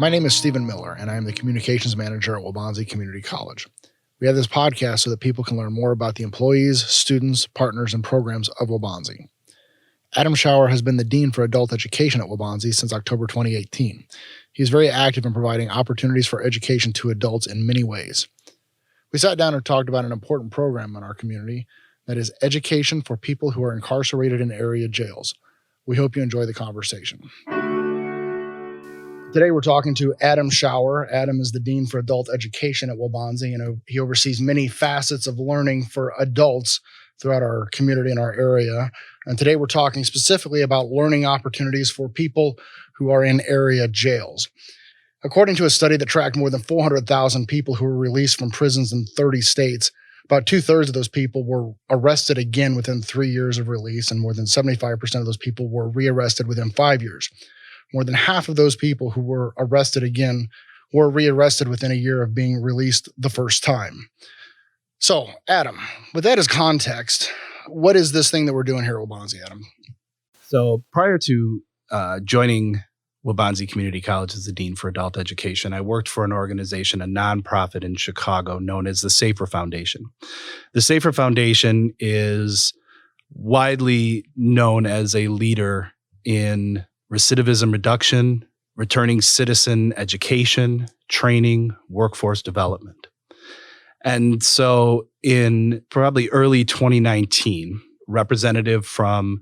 My name is Stephen Miller, and I am the Communications Manager at Waubonsee Community College. We have this podcast so that people can learn more about the employees, students, partners, and programs of Waubonsee. Adam Schauer has been the Dean for Adult Education at Waubonsee since October 2018. He is very active in providing opportunities for education to adults in many ways. We sat down and talked about an important program in our community that is education for people who are incarcerated in area jails. We hope you enjoy the conversation. Today we're talking to Adam Schauer. Adam is the Dean for Adult Education at Waubonsee, and he oversees many facets of learning for adults throughout our community and our area. And today we're talking specifically about learning opportunities for people who are in area jails. According to a study that tracked more than 400,000 people who were released from prisons in 30 states, about 2/3 of those people were arrested again within 3 years of release, and more than 75% of those people were rearrested within 5 years. More than half of those people who were arrested again were rearrested within a year of being released the first time. So, Adam, with that as context, what is this thing that we're doing here at Waubonsee, Adam? So prior to joining Waubonsee Community College as the Dean for Adult Education, I worked for an organization, a nonprofit in Chicago known as the Safer Foundation. The Safer Foundation is widely known as a leader in recidivism reduction, returning citizen education, training, workforce development. And so in probably early 2019, representative from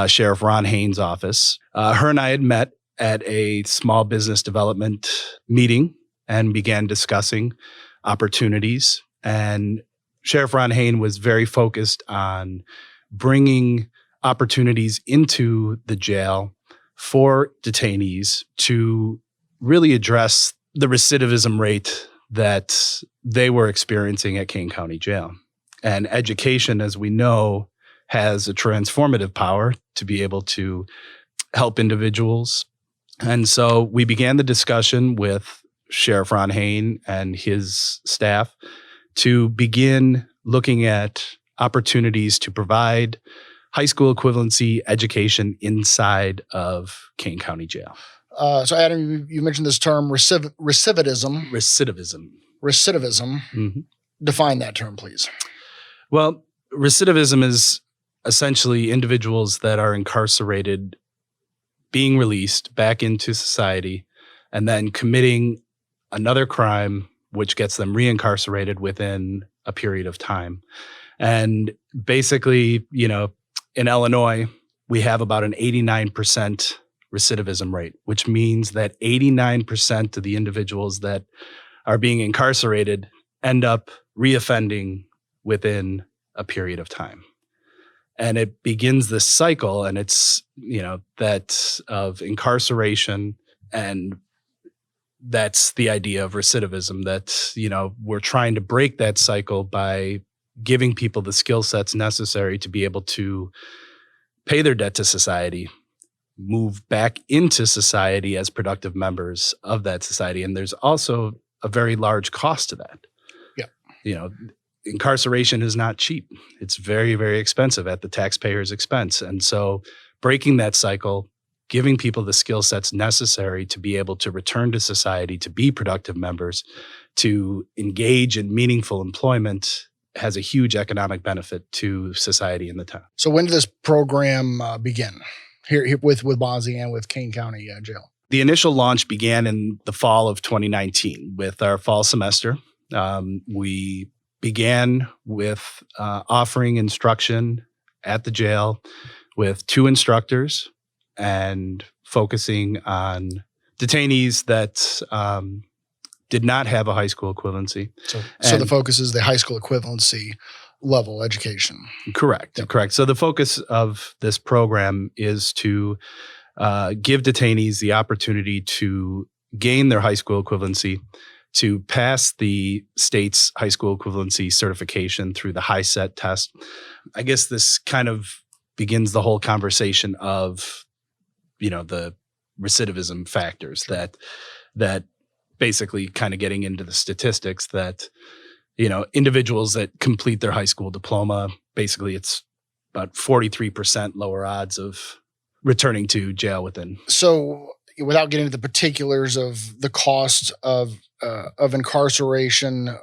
Sheriff Ron Haynes' office, her and I had met at a small business development meeting and began discussing opportunities. And Sheriff Ron Haynes was very focused on bringing opportunities into the jail for detainees to really address the recidivism rate that they were experiencing at Kane County Jail. And education, as we know, has a transformative power to be able to help individuals. And so we began the discussion with Sheriff Ron Haynes and his staff to begin looking at opportunities to provide high school equivalency education inside of Kane County Jail. So, Adam, you mentioned this term recidivism. Recidivism. Mm-hmm. Define that term, please. Well, recidivism is essentially individuals that are incarcerated being released back into society and then committing another crime, which gets them reincarcerated within a period of time. And basically, in Illinois, we have about an 89% recidivism rate, which means that 89% of the individuals that are being incarcerated end up reoffending within a period of time. And it begins this cycle, and it's, that of incarceration, and that's the idea of recidivism, that, we're trying to break that cycle by giving people the skill sets necessary to be able to pay their debt to society, move back into society as productive members of that society. And there's also a very large cost to that. Yeah. Incarceration is not cheap. It's very, very expensive at the taxpayer's expense. And so breaking that cycle, giving people the skill sets necessary to be able to return to society, to be productive members, to engage in meaningful employment has a huge economic benefit to society in the town. So when did this program begin here with Waubonsee and with Kane County Jail? The initial launch began in the fall of 2019 with our fall semester. We began with offering instruction at the jail with 2 instructors and focusing on detainees that did not have a high school equivalency. So the focus is the high school equivalency level education. Correct. Yep. Correct. So the focus of this program is to give detainees the opportunity to gain their high school equivalency, to pass the state's high school equivalency certification through the HiSET test. I guess this kind of begins the whole conversation of, the recidivism factors that basically kind of getting into the statistics that, individuals that complete their high school diploma, basically it's about 43% lower odds of returning to jail within. So without getting into the particulars of the cost of incarceration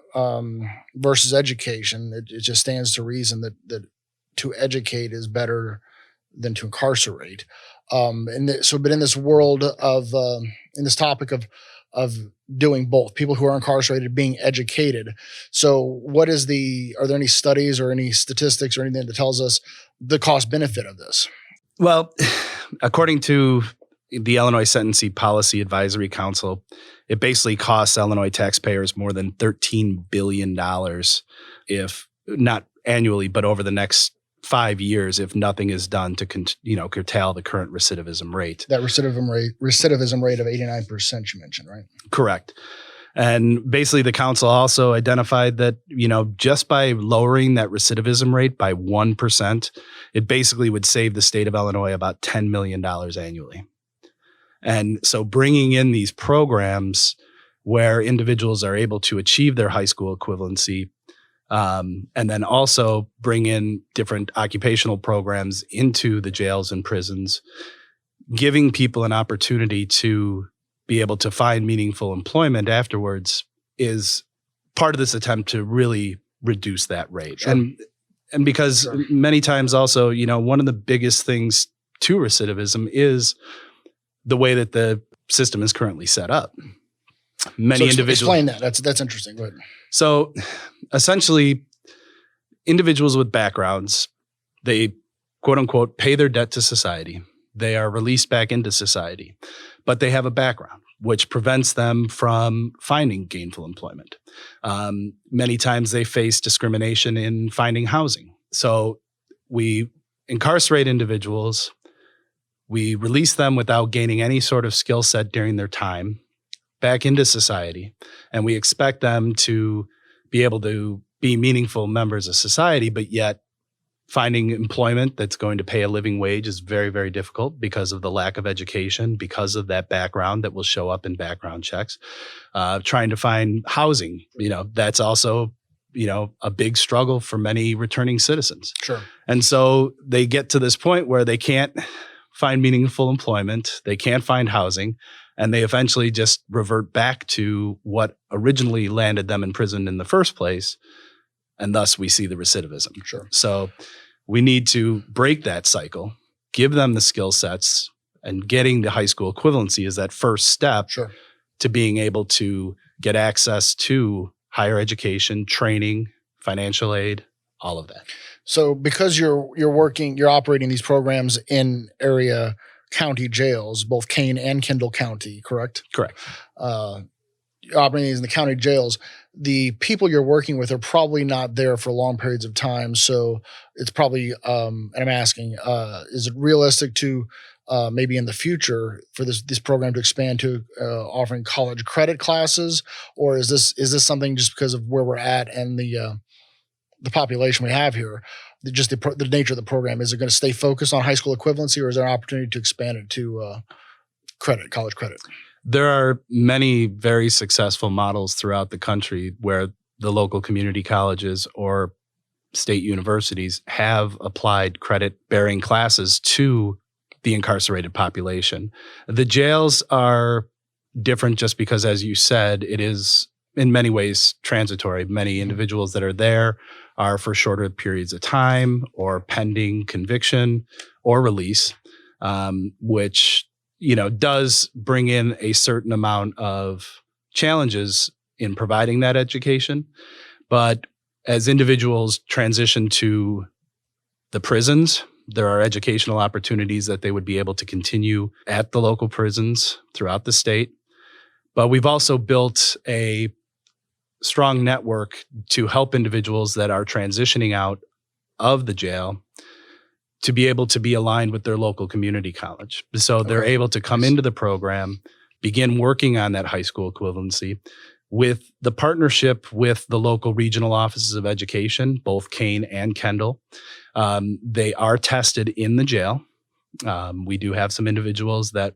versus education, it just stands to reason that to educate is better than to incarcerate. But in this world of in this topic of doing both, people who are incarcerated being educated. So, are there any studies or any statistics or anything that tells us the cost benefit of this? Well, according to the Illinois Sentencing Policy Advisory Council, it basically costs Illinois taxpayers more than $13 billion, if not annually, but over the next 5 years, if nothing is done to curtail the current recidivism rate. That recidivism rate of 89% you mentioned, right? Correct. And basically the council also identified that, just by lowering that recidivism rate by 1%, it basically would save the state of Illinois about $10 million annually. And so bringing in these programs where individuals are able to achieve their high school equivalency, and then also bring in different occupational programs into the jails and prisons, giving people an opportunity to be able to find meaningful employment afterwards is part of this attempt to really reduce that rate. Sure. And because Sure. many times also, one of the biggest things to recidivism is the way that the system is currently set up. Many individuals. Explain that. That's interesting. Go ahead. So essentially, individuals with backgrounds, they quote unquote pay their debt to society. They are released back into society, but they have a background which prevents them from finding gainful employment. Many times they face discrimination in finding housing. So we incarcerate individuals, we release them without gaining any sort of skill set during their time back into society, and we expect them to be able to be meaningful members of society, but yet finding employment that's going to pay a living wage is very, very difficult because of the lack of education, because of that background that will show up in background checks. Trying to find housing, that's also, a big struggle for many returning citizens. Sure. And so they get to this point where they can't find meaningful employment, they can't find housing, and they eventually just revert back to what originally landed them in prison in the first place. And thus we see the recidivism. Sure. So we need to break that cycle, give them the skill sets, and getting the high school equivalency is that first step Sure. to being able to get access to higher education, training, financial aid, all of that. So because you're operating these programs in area county jails, both Kane and Kendall County, correct? Correct. You're operating these in the county jails. The people you're working with are probably not there for long periods of time. So it's probably, and I'm asking, is it realistic to maybe in the future for this program to expand to offering college credit classes, or is this something just because of where we're at and the population we have here, just the nature of the program? Is it going to stay focused on high school equivalency, or is there an opportunity to expand it to college credit? There are many very successful models throughout the country where the local community colleges or state universities have applied credit-bearing classes to the incarcerated population. The jails are different just because, as you said, it is in many ways transitory. Many individuals that are there are for shorter periods of time or pending conviction or release, which does bring in a certain amount of challenges in providing that education. But as individuals transition to the prisons, there are educational opportunities that they would be able to continue at the local prisons throughout the state. But we've also built a strong network to help individuals that are transitioning out of the jail to be able to be aligned with their local community college. So they're able to come into the program, begin working on that high school equivalency with the partnership with the local regional offices of education, both Kane and Kendall. They are tested in the jail. We do have some individuals that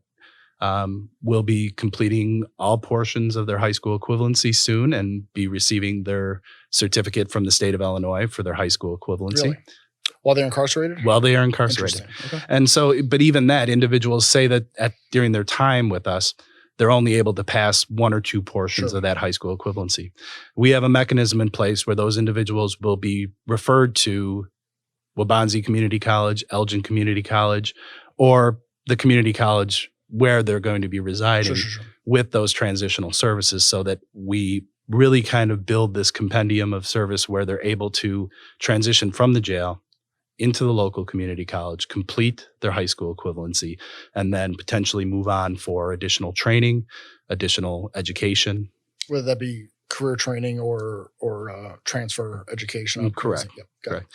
will be completing all portions of their high school equivalency soon and be receiving their certificate from the state of Illinois for their high school equivalency. Really? while they're incarcerated? while they are incarcerated. Interesting. Okay. And so, but even that, individuals say that during their time with us, they're only able to pass one or two portions Sure. of that high school equivalency. We have a mechanism in place where those individuals will be referred to Waubonsie Community College, Elgin Community College, or the community college where they're going to be residing Sure. with those transitional services, so that we really kind of build this compendium of service where they're able to transition from the jail into the local community college, complete their high school equivalency, and then potentially move on for additional training, additional education. Whether that be career training or transfer education. Correct. Yep. Got it. Correct.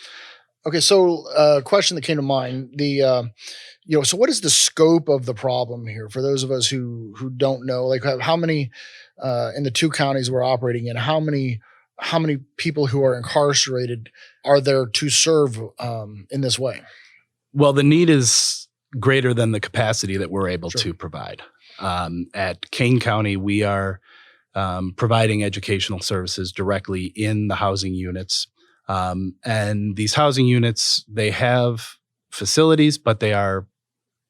Okay, so a question that came to mind: so what is the scope of the problem here for those of us who don't know? Like, how many in the two counties we're operating in? How many people who are incarcerated are there to serve in this way? Well, the need is greater than the capacity that we're able Sure. to provide. At Kane County, we are providing educational services directly in the housing units. And these housing units, they have facilities, but they are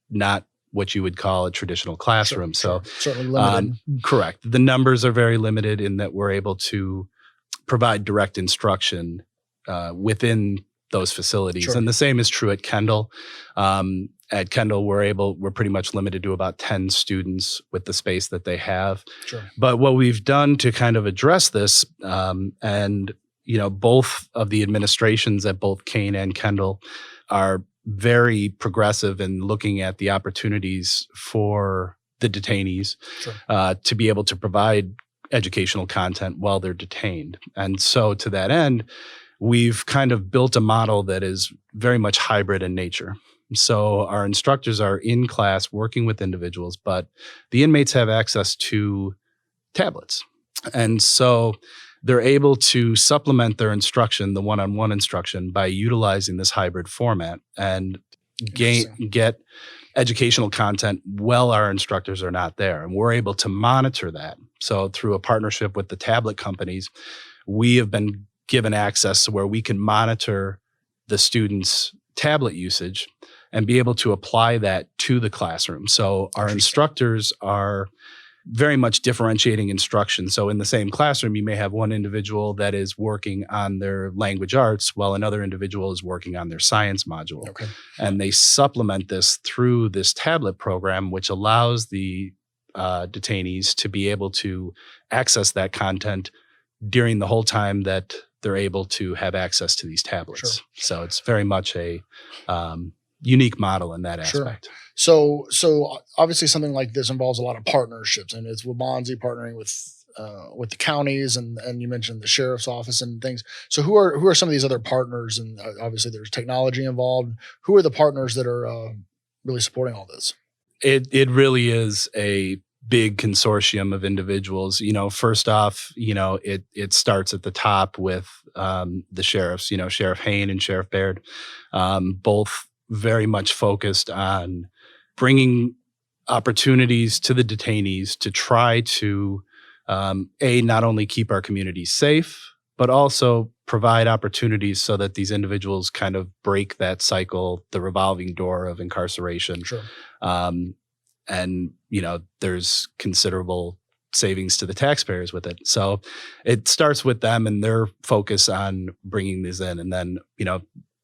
not what you would call a traditional classroom. Sure. So, Certainly limited. correct. The numbers are very limited in that we're able to provide direct instruction within those facilities. Sure. And the same is true at Kendall. At Kendall, we're pretty much limited to about 10 students with the space that they have. Sure. But what we've done to kind of address this, and both of the administrations at both Kane and Kendall are very progressive in looking at the opportunities for the detainees Sure. to be able to provide educational content while they're detained. And so to that end, we've kind of built a model that is very much hybrid in nature. So our instructors are in class working with individuals, but the inmates have access to tablets. And so they're able to supplement their instruction, the one-on-one instruction, by utilizing this hybrid format and get educational content while our instructors are not there. And we're able to monitor that. So through a partnership with the tablet companies, we have been given access to where we can monitor the students' tablet usage and be able to apply that to the classroom. So our instructors are very much differentiating instruction. So in the same classroom, you may have one individual that is working on their language arts while another individual is working on their science module. Okay. And they supplement this through this tablet program, which allows the detainees to be able to access that content during the whole time that they're able to have access to these tablets. Sure. So it's very much a unique model in that aspect. So obviously something like this involves a lot of partnerships, and it's Waubonsie partnering with the counties, and you mentioned the sheriff's office and things. So who are some of these other partners? And obviously there's technology involved. Who are the partners that are really supporting all this? It really is a big consortium of individuals. First off, it starts at the top with the sheriffs. Sheriff Hain and Sheriff Baird, both very much focused on bringing opportunities to the detainees to try to not only keep our communities safe, but also provide opportunities so that these individuals kind of break that cycle, the revolving door of incarceration. Sure. And there's considerable savings to the taxpayers with it. So it starts with them and their focus on bringing these in. And then,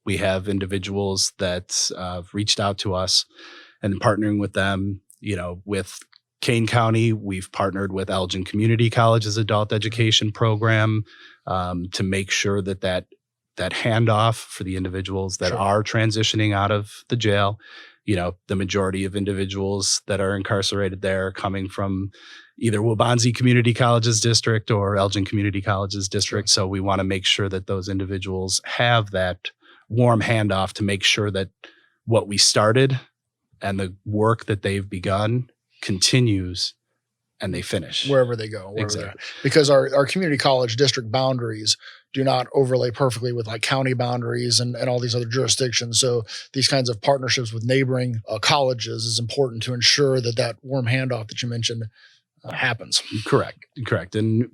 we have individuals that reached out to us and partnering with them. With Kane County, we've partnered with Elgin Community College's adult education program to make sure that handoff for the individuals that Sure. are transitioning out of the jail. The majority of individuals that are incarcerated there are coming from either Waubonsie Community College's district or Elgin Community College's district. So we want to make sure that those individuals have that warm handoff to make sure that what we started and the work that they've begun continues and they finish. Wherever they go. Exactly. Because our community college district boundaries do not overlay perfectly with like county boundaries and all these other jurisdictions. So these kinds of partnerships with neighboring colleges is important to ensure that warm handoff that you mentioned happens. Correct. And,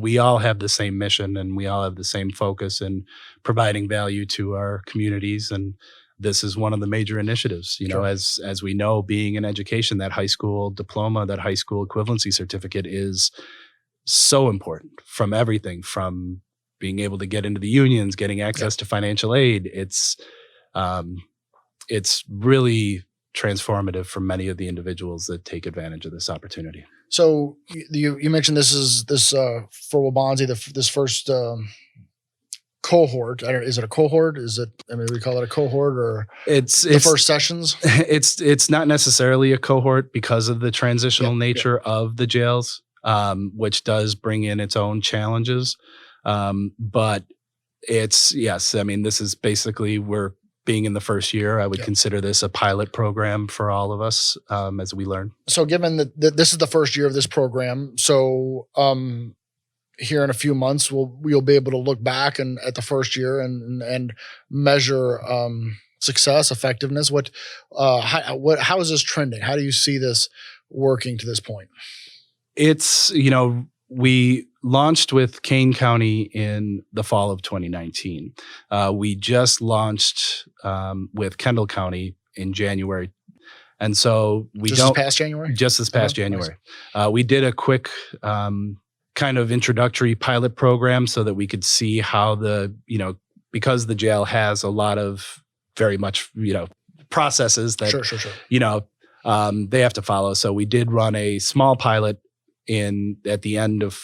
we all have the same mission and we all have the same focus in providing value to our communities. And this is one of the major initiatives, Sure. as we know, being in education, that high school diploma, that high school equivalency certificate is so important, from everything from being able to get into the unions, getting access to financial aid. It's really transformative for many of the individuals that take advantage of this opportunity. So you mentioned this for Waubonsie, this first cohort. Is it a cohort? We call it a cohort, or it's the first sessions? It's not necessarily a cohort because of the transitional nature of the jails, which does bring in its own challenges. But this is basically, we're being in the first year. I would consider this a pilot program for all of us as we learn. So given that this is the first year of this program, so here in a few months, we'll be able to look back at the first year and measure success, effectiveness. How is this trending? How do you see this working to this point? It's, we launched with Kane County in the fall of 2019. We just launched with Kendall County in January. And so this past January? Just this past January. Nice. We did a quick kind of introductory pilot program so that we could see how because the jail has a lot of very much, processes that, Sure. They have to follow. So we did run a small pilot at the end of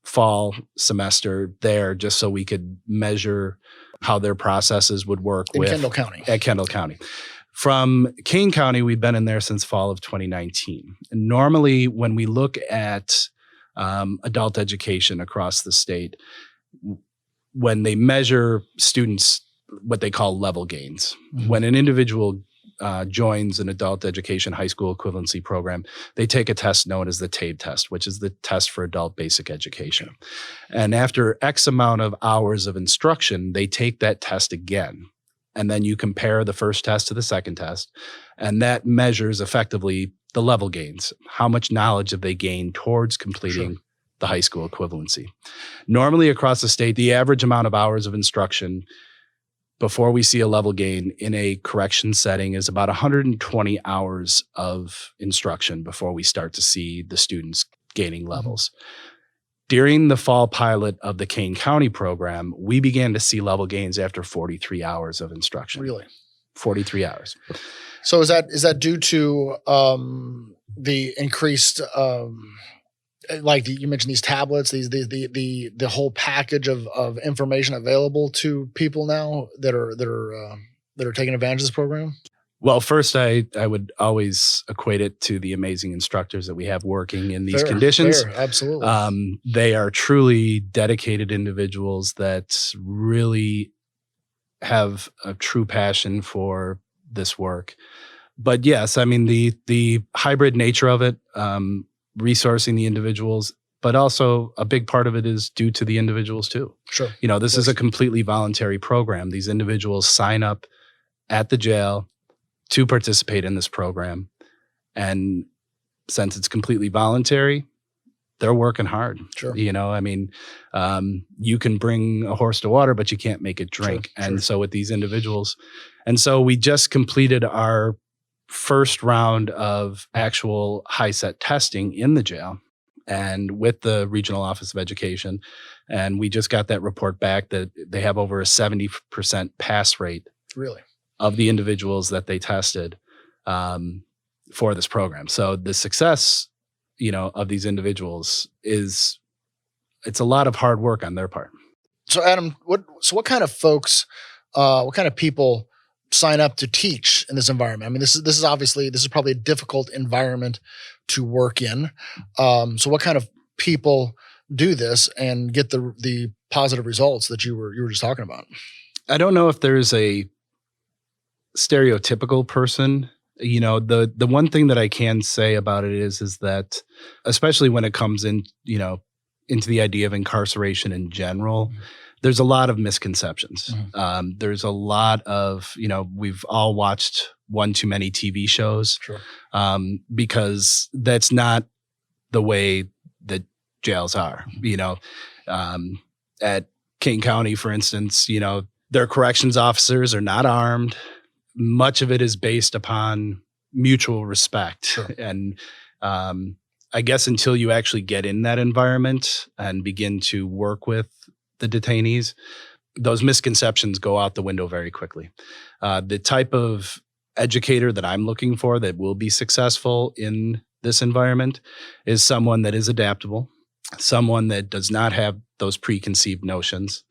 fall semester there, just so we could measure how their processes would work at Kendall County. From Kane County, we've been in there since fall of 2019. And normally when we look at adult education across the state, when they measure students, what they call level gains, when an individual joins an adult education high school equivalency program, they take a test known as the TABE test, which is the test for adult basic education. And after X amount of hours of instruction, they take that test again. And then you compare the first test to the second test. And that measures effectively the level gains. How much knowledge have they gained towards completing the high school equivalency? Normally across the state, the average amount of hours of instruction before we see a level gain in a correction setting is about 120 hours of instruction before we start to see the students gaining levels. During the fall pilot of the Kane County program, we began to see level gains after 43 hours of instruction. Really? 43 hours. So is that due to the increased you mentioned these tablets, the whole package of information available to people now that are taking advantage of this program? Well, first, I would always equate it to the amazing instructors that we have working in these conditions. Fair, absolutely. They are truly dedicated individuals that really have a true passion for this work. But yes, the hybrid nature of it, resourcing the individuals, but also a big part of it is due to the individuals too. Sure. This is a completely voluntary program. These individuals sign up at the jail to participate in this program. And since it's completely voluntary, they're working hard. Sure. You can bring a horse to water, but you can't make it drink. Sure. And so with these individuals, and so we just completed our first round of actual HiSET testing in the jail and with the Regional Office of Education. And we just got that report back that they have over a 70% pass rate. Really? Of the individuals that they tested for this program. So the success, of these individuals it's a lot of hard work on their part. So Adam, what kind of folks, what kind of people sign up to teach in this environment? This is probably a difficult environment to work in. So what kind of people do this and get the positive results that you were just talking about? I don't know if there's a stereotypical person. The one thing that I can say about it is that, especially when it comes in, into the idea of incarceration in general, there's a lot of misconceptions. There's a lot of, we've all watched one too many TV shows, Sure. Because that's not the way that jails are. At King County, for instance, their corrections officers are not armed. Much of it is based upon mutual respect. Sure. And I guess until you actually get in that environment and begin to work with the detainees, those misconceptions go out the window very quickly. The type of educator that I'm looking for that will be successful in this environment is someone that is adaptable, someone that does not have those preconceived notions,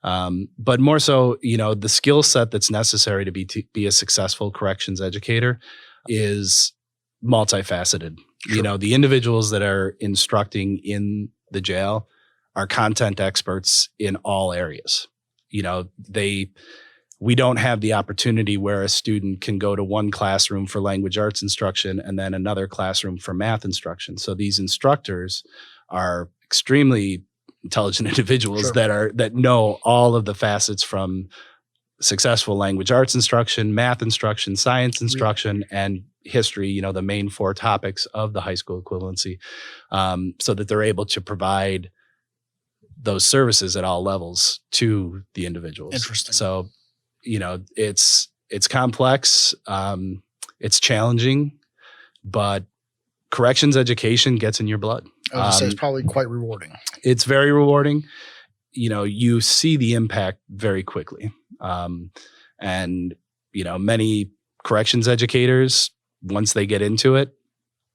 but more so, the skill set that's necessary to be a successful corrections educator is multifaceted. Sure. The individuals that are instructing in the jail are content experts in all areas. We don't have the opportunity where a student can go to one classroom for language arts instruction and then another classroom for math instruction. So these instructors are extremely intelligent individuals Sure. that know all of the facets from successful language arts instruction, math instruction, science instruction, and history, the main 4 topics of the high school equivalency, so that they're able to provide those services at all levels to the individuals. Interesting. So, it's complex, it's challenging, but corrections education gets in your blood. I would say it's probably quite rewarding. It's very rewarding. You see the impact very quickly. And many corrections educators, once they get into it,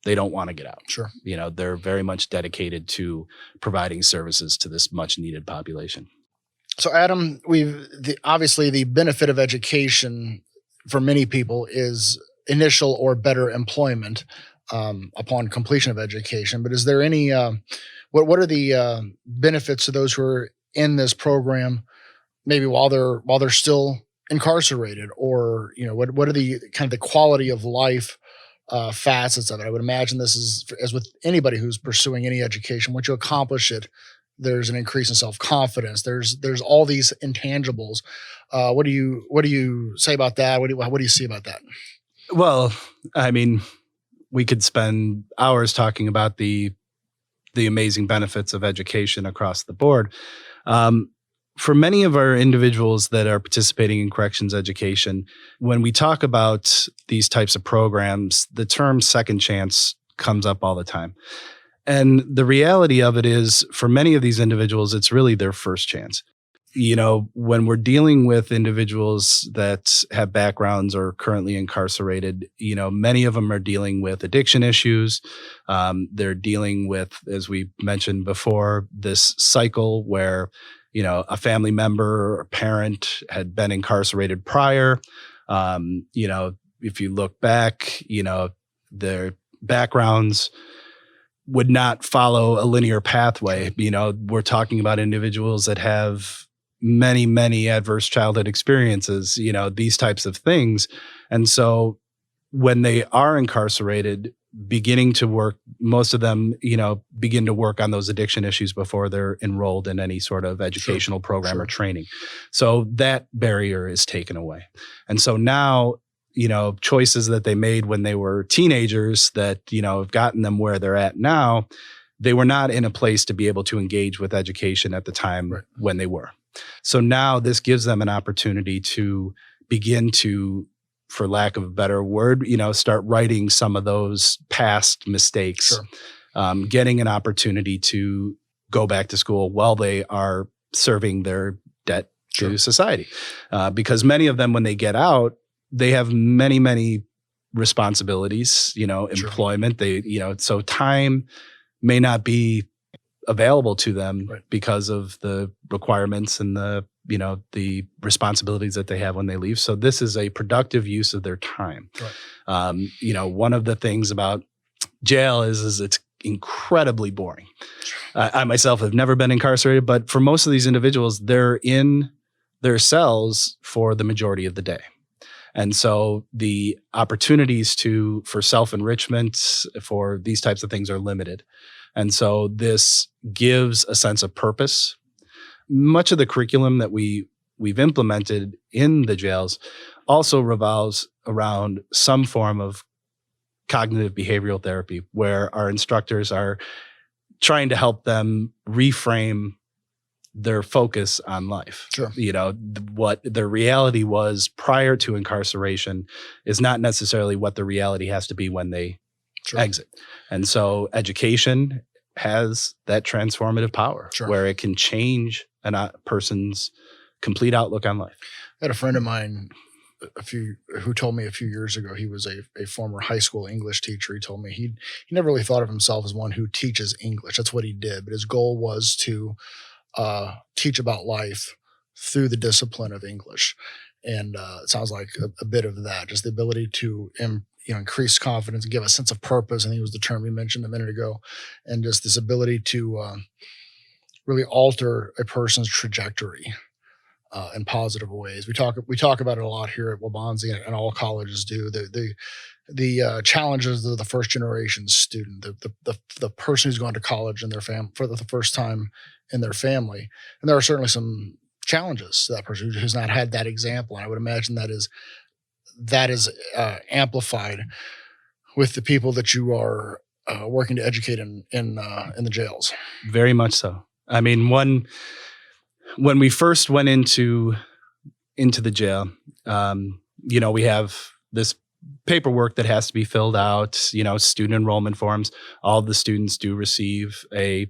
they don't want to get out. Sure. They're very much dedicated to providing services to this much needed population. So, Adam, obviously the benefit of education for many people is initial or better employment upon completion of education. But is there any what are the benefits to those who are in this program, maybe while they're still incarcerated, or what are the kind of the quality of life facets of it? I would imagine this is as with anybody who's pursuing any education. Once you accomplish it, there's an increase in self-confidence. There's all these intangibles. What do you say about that? What do you see about that? Well, I mean, we could spend hours talking about the amazing benefits of education across the board. For many of our individuals that are participating in corrections education, when we talk about these types of programs, the term second chance comes up all the time. And the reality of it is, for many of these individuals, it's really their first chance. When we're dealing with individuals that have backgrounds or currently incarcerated, many of them are dealing with addiction issues. They're dealing with, as we mentioned before, this cycle where, a family member or parent had been incarcerated prior. If you look back, their backgrounds would not follow a linear pathway. We're talking about individuals that have many, many adverse childhood experiences, these types of things. And so when they are incarcerated, beginning to work, most of them, begin to work on those addiction issues before they're enrolled in any sort of educational program or training. So that barrier is taken away. And so now, choices that they made when they were teenagers that, have gotten them where they're at now, they were not in a place to be able to engage with education at the time when they were. So now this gives them an opportunity to begin to, for lack of a better word, start righting some of those past mistakes, getting an opportunity to go back to school while they are serving their debt to society. Because many of them, when they get out, they have many, many responsibilities, employment. So time may not be available to them because of the requirements and the responsibilities that they have when they leave. So this is a productive use of their time. One of the things about jail is it's incredibly boring. I myself have never been incarcerated, but for most of these individuals, they're in their cells for the majority of the day. And so the opportunities for self-enrichment for these types of things are limited. And so this gives a sense of purpose. Much of the curriculum that we've implemented in the jails also revolves around some form of cognitive behavioral therapy, where our instructors are trying to help them reframe their focus on life. Sure. What their reality was prior to incarceration is not necessarily what the reality has to be when they exit. And so education has that transformative power where it can change a person's complete outlook on life. I had a friend of mine who told me a few years ago, he was a former high school English teacher. He told me he never really thought of himself as one who teaches English. That's what he did. But his goal was to teach about life through the discipline of English. And it sounds like a bit of that, just the ability to increase confidence and give a sense of purpose. I think it was the term you mentioned a minute ago. And just this ability to really alter a person's trajectory in positive ways. We talk about it a lot here at Waubonsie, and all colleges do. The challenges of the first generation student, the person who's gone to college in their family for the first time in their family, and there are certainly some challenges to that person who's not had that example. And I would imagine that is amplified with the people that you are working to educate in the jails. Very much so. I mean, when we first went into the jail, we have this paperwork that has to be filled out, student enrollment forms. All the students do receive a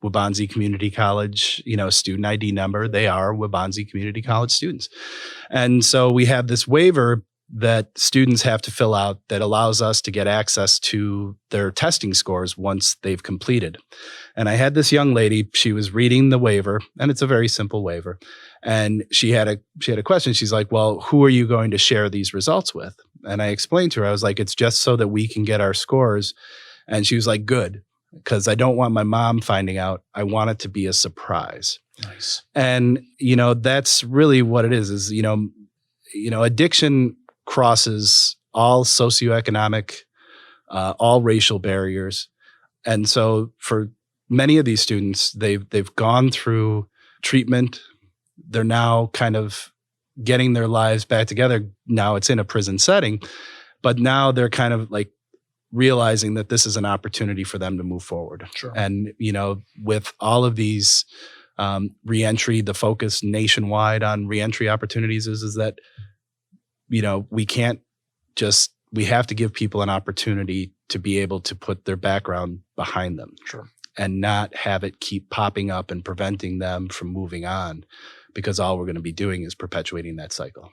Waubonsie Community College, student ID number. They are Waubonsie Community College students. And so we have this waiver that students have to fill out that allows us to get access to their testing scores once they've completed. And I had this young lady, she was reading the waiver, and it's a very simple waiver. And she had a question. She's like, well, who are you going to share these results with? And I explained to her, I was like, it's just so that we can get our scores. And she was like, good, because I don't want my mom finding out. I want it to be a surprise. Nice. And, that's really what it is, addiction crosses all socioeconomic, all racial barriers. And so for many of these students, they've gone through treatment. They're now kind of getting their lives back together. Now it's in a prison setting, but now they're kind of like realizing that this is an opportunity for them to move forward. Sure. And, with all of these reentry, the focus nationwide on reentry opportunities is that we have to give people an opportunity to be able to put their background behind them. Sure. And not have it keep popping up and preventing them from moving on, because all we're going to be doing is perpetuating that cycle.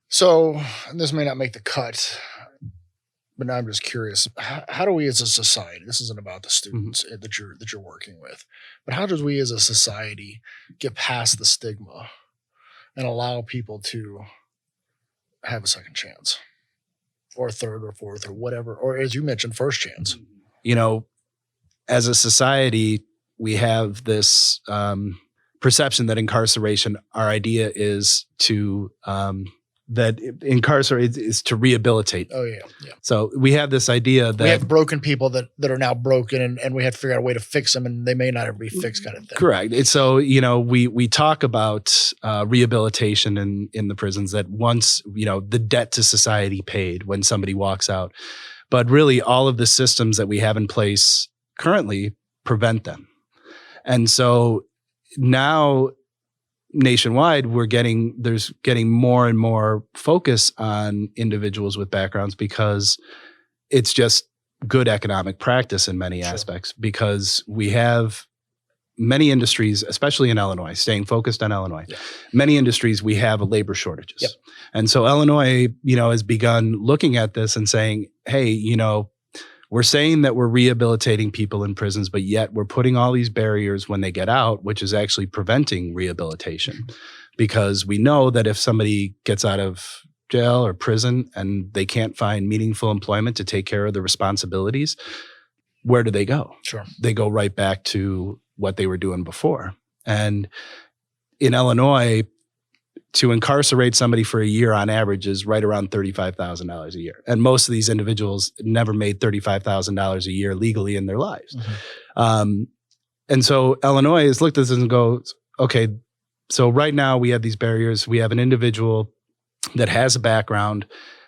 So, and this may not make the cut, but now I'm just curious, how do we as a society, this isn't about the students that you're working with, but how do we as a society get past the stigma and allow people to have a second chance, or a third or fourth or whatever, or as you mentioned, first chance? As a society, we have this perception that incarceration, our idea is to incarcerate is to rehabilitate. Oh yeah. So we have this idea that we have broken people that are now broken, and we have to figure out a way to fix them, and they may not ever be fixed, kind of thing. Correct. And so we talk about rehabilitation in the prisons, that once the debt to society paid when somebody walks out, but really all of the systems that we have in place currently prevent them. And so now nationwide, there's getting more and more focus on individuals with backgrounds, because it's just good economic practice in many aspects, because we have many industries, especially in Illinois, staying focused on Illinois, many industries, we have labor shortages. Yep. And so Illinois, has begun looking at this and saying, hey, we're saying that we're rehabilitating people in prisons, but yet we're putting all these barriers when they get out, which is actually preventing rehabilitation. Because we know that if somebody gets out of jail or prison and they can't find meaningful employment to take care of the responsibilities, where do they go? Sure. They go right back to what they were doing before. And in Illinois, to incarcerate somebody for a year on average is right around $35,000 a year. And most of these individuals never made $35,000 a year legally in their lives. And so Illinois has looked at this and goes, okay, so right now we have these barriers. We have an individual that has a background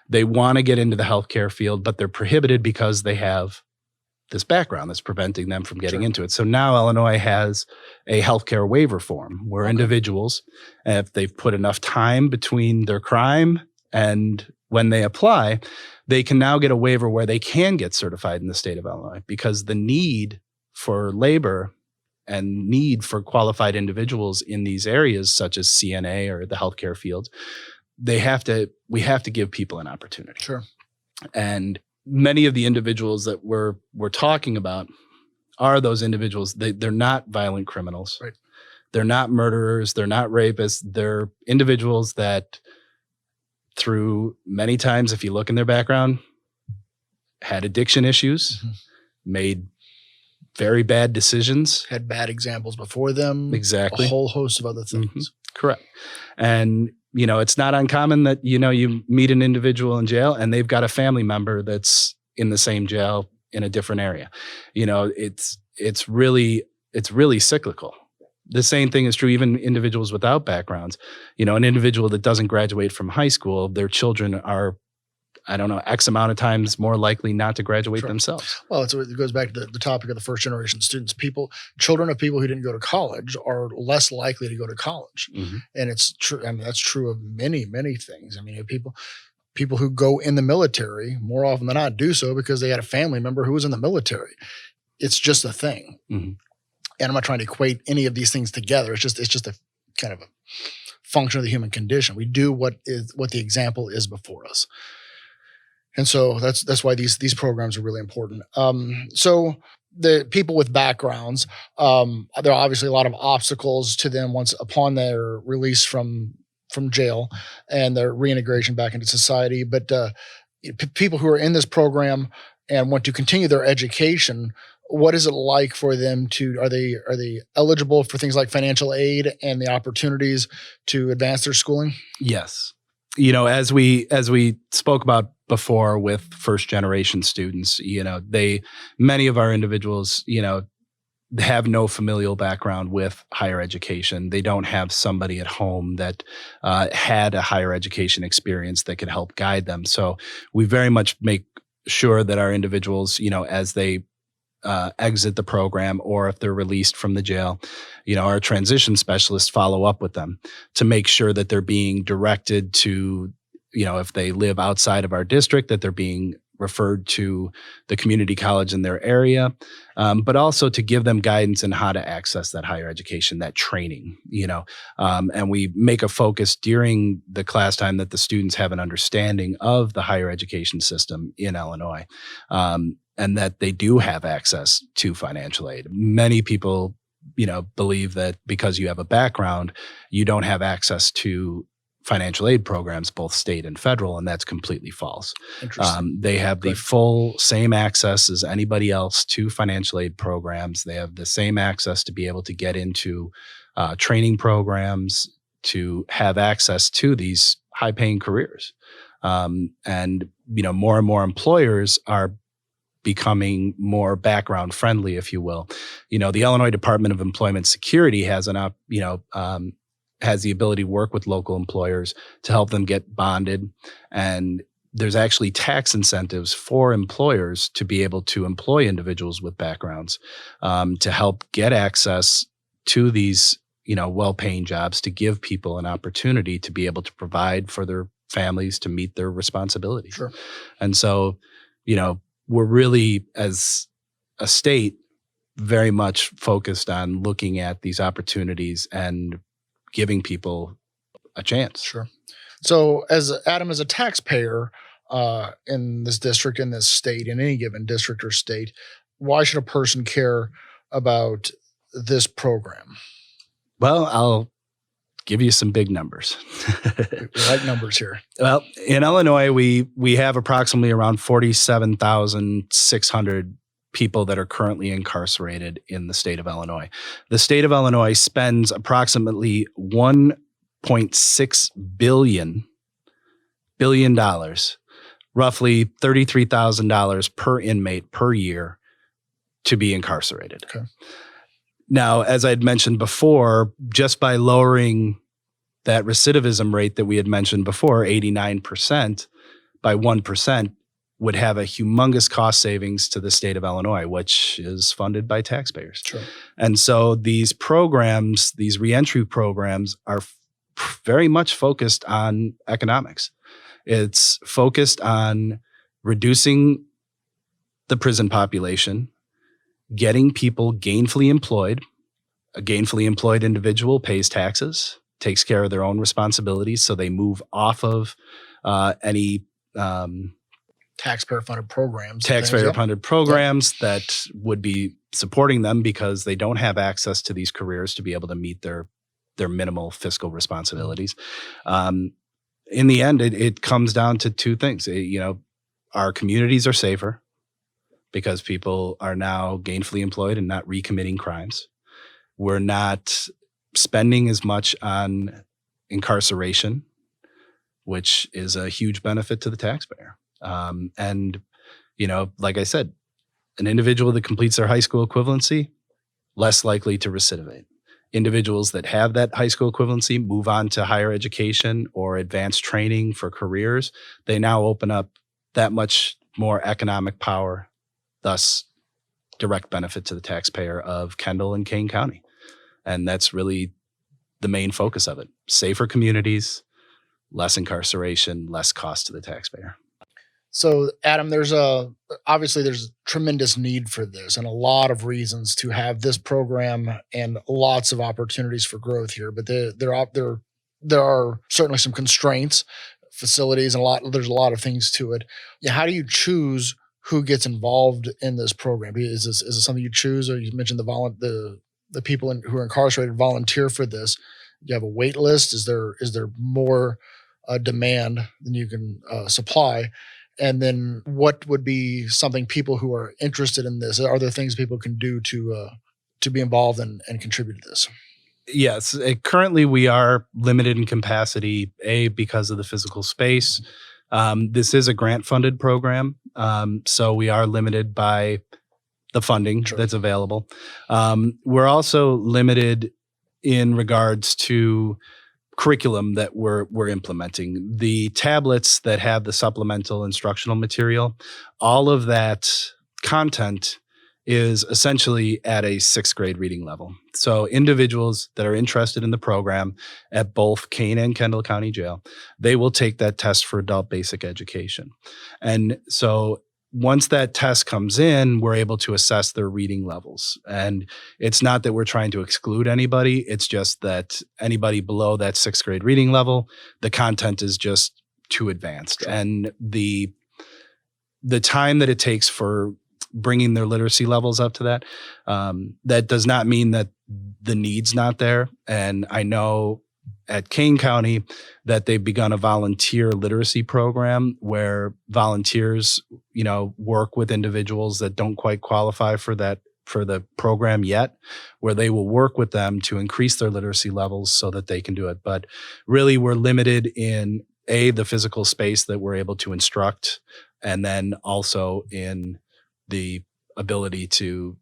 they want to get into the healthcare field, but they're prohibited because they have this background that's preventing them from getting into it. So now Illinois has a healthcare waiver form where individuals, if they've put enough time between their crime and when they apply, they can now get a waiver where they can get certified in the state of Illinois, because the need for labor and need for qualified individuals in these areas, such as CNA or the healthcare field, we have to give people an opportunity. Sure. And many of the individuals that we're talking about are those individuals. They're not violent criminals. Right. They're not murderers. They're not rapists. They're individuals that, through many times, if you look in their background, had addiction issues, made very bad decisions. Had bad examples before them. Exactly. A whole host of other things. Correct. And, it's not uncommon that, you meet an individual in jail and they've got a family member that's in the same jail in a different area. It's really cyclical. The same thing is true even individuals without backgrounds. An individual that doesn't graduate from high school, their children are, X amount of times more likely not to graduate themselves. Well, it goes back to the topic of the first generation students. Children of people who didn't go to college are less likely to go to college. And it's true. I mean, that's true of many, many things. I mean, people who go in the military more often than not do so because they had a family member who was in the military. It's just a thing. And I'm not trying to equate any of these things together. It's just a kind of a function of the human condition. We do what the example is before us. And so that's why these programs are really important. So the people with backgrounds, there are obviously a lot of obstacles to them once upon their release from jail and their reintegration back into society. But people who are in this program and want to continue their education, what is it like for them are they eligible for things like financial aid and the opportunities to advance their schooling? Yes. As we spoke about before with first generation students, many of our individuals, have no familial background with higher education. They don't have somebody at home that had a higher education experience that could help guide them. So we very much make sure that our individuals, as they exit the program or if they're released from the jail, our transition specialists follow up with them to make sure that they're being directed to, if they live outside of our district, that they're being referred to the community college in their area, but also to give them guidance in how to access that higher education, that training, and we make a focus during the class time that the students have an understanding of the higher education system in Illinois. And that they do have access to financial aid. Many people, believe that because you have a background, you don't have access to financial aid programs, both state and federal, and that's completely false. They have the full same access as anybody else to financial aid programs. They have the same access to be able to get into training programs, to have access to these high-paying careers. And more and more employers are becoming more background friendly, if you will. The Illinois Department of Employment Security has has the ability to work with local employers to help them get bonded. And there's actually tax incentives for employers to be able to employ individuals with backgrounds to help get access to these, well-paying jobs, to give people an opportunity to be able to provide for their families, to meet their responsibilities. Sure. And so, we're really, as a state, very much focused on looking at these opportunities and giving people a chance. Sure. So as Adam, as a taxpayer in this district, in this state, in any given district or state, why should a person care about this program? Well, I'll give you some big numbers. We like numbers here. Well, in Illinois, we have approximately around 47,600 people that are currently incarcerated in the state of Illinois. The state of Illinois spends approximately $1.6 billion, roughly $33,000 per inmate per year, to be incarcerated. Okay. Now, as I'd mentioned before, just by lowering that recidivism rate that we had mentioned before, 89%, by 1% would have a humongous cost savings to the state of Illinois, which is funded by taxpayers. Sure. And so these programs, these reentry programs, are very much focused on economics. It's focused on reducing the prison population, getting people gainfully employed. A gainfully employed individual pays taxes, takes care of their own responsibilities, so they move off of any Taxpayer-funded programs. taxpayer-funded programs that would be supporting them because they don't have access to these careers to be able to meet their minimal fiscal responsibilities. In the end, it comes down to two things. Our communities are safer because people are now gainfully employed and not recommitting crimes. We're not spending as much on incarceration, which is a huge benefit to the taxpayer. Like I said, an individual that completes their high school equivalency, less likely to recidivate. Individuals that have that high school equivalency move on to higher education or advanced training for careers. They now open up that much more economic power, thus direct benefit to the taxpayer of Kendall and Kane County. And that's really the main focus of it. Safer communities, less incarceration, less cost to the taxpayer. So, Adam, obviously there's tremendous need for this and a lot of reasons to have this program and lots of opportunities for growth here. But there are certainly some constraints, facilities, and there's a lot of things to it. Yeah, how do you choose who gets involved in this program? Is this something you choose, or you mentioned the people who are incarcerated volunteer for this? Do you have a wait list? Is there more demand than you can supply? And then what would be something people who are interested in this? Are there things people can do to be involved and contribute to this? Yes. Currently, we are limited in capacity, because of the physical space. This is a grant-funded program, so we are limited by the funding that's available. We're also limited in regards to curriculum that we're implementing. The tablets that have the supplemental instructional material, all of that content is essentially at a 6th grade reading level. So individuals that are interested in the program at both Kane and Kendall County Jail, they will take that test for adult basic education. And so once that test comes in, we're able to assess their reading levels. And it's not that we're trying to exclude anybody. It's just that anybody below that 6th grade reading level, the content is just too advanced. Sure. And the time that it takes for bringing their literacy levels up to that, that does not mean that the need's not there. And I know at Kane County that they've begun a volunteer literacy program where volunteers, work with individuals that don't quite qualify for the program yet, where they will work with them to increase their literacy levels so that they can do it. But really, we're limited in the physical space that we're able to instruct, and then also in the ability to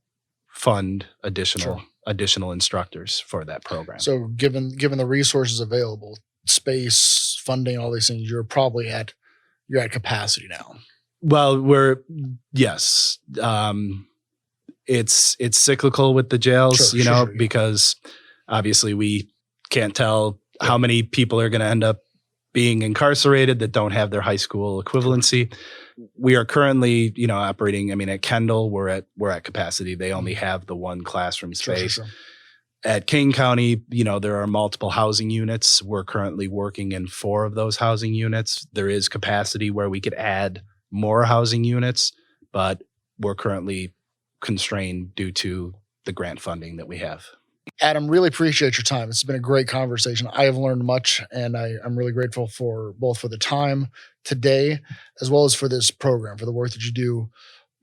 fund additional instructors for that program. So given the resources available, space, funding, all these things, you're probably at capacity now. Well, yes. It's cyclical with the jails, because obviously we can't tell how many people are going to end up being incarcerated that don't have their high school equivalency. We are currently, operating. I mean, at Kendall, we're at capacity. They only have the one classroom space. Sure. At Kane County, there are multiple housing units. We're currently working in 4 of those housing units. There is capacity where we could add more housing units, but we're currently constrained due to the grant funding that we have. Adam, really appreciate your time. It's been a great conversation. I have learned much, and I'm really grateful for the time today, as well as for this program, for the work that you do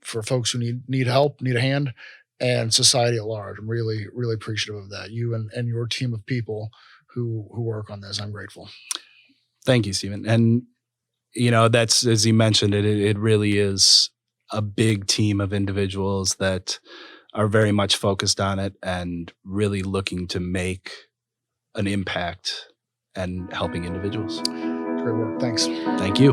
for folks who need help, need a hand, and society at large. I'm really, really appreciative of that. You and your team of people who work on this. I'm grateful. Thank you, Stephen. And, that's, as you mentioned, it really is a big team of individuals that are very much focused on it and really looking to make an impact and helping individuals. Great work. Thanks. Thank you.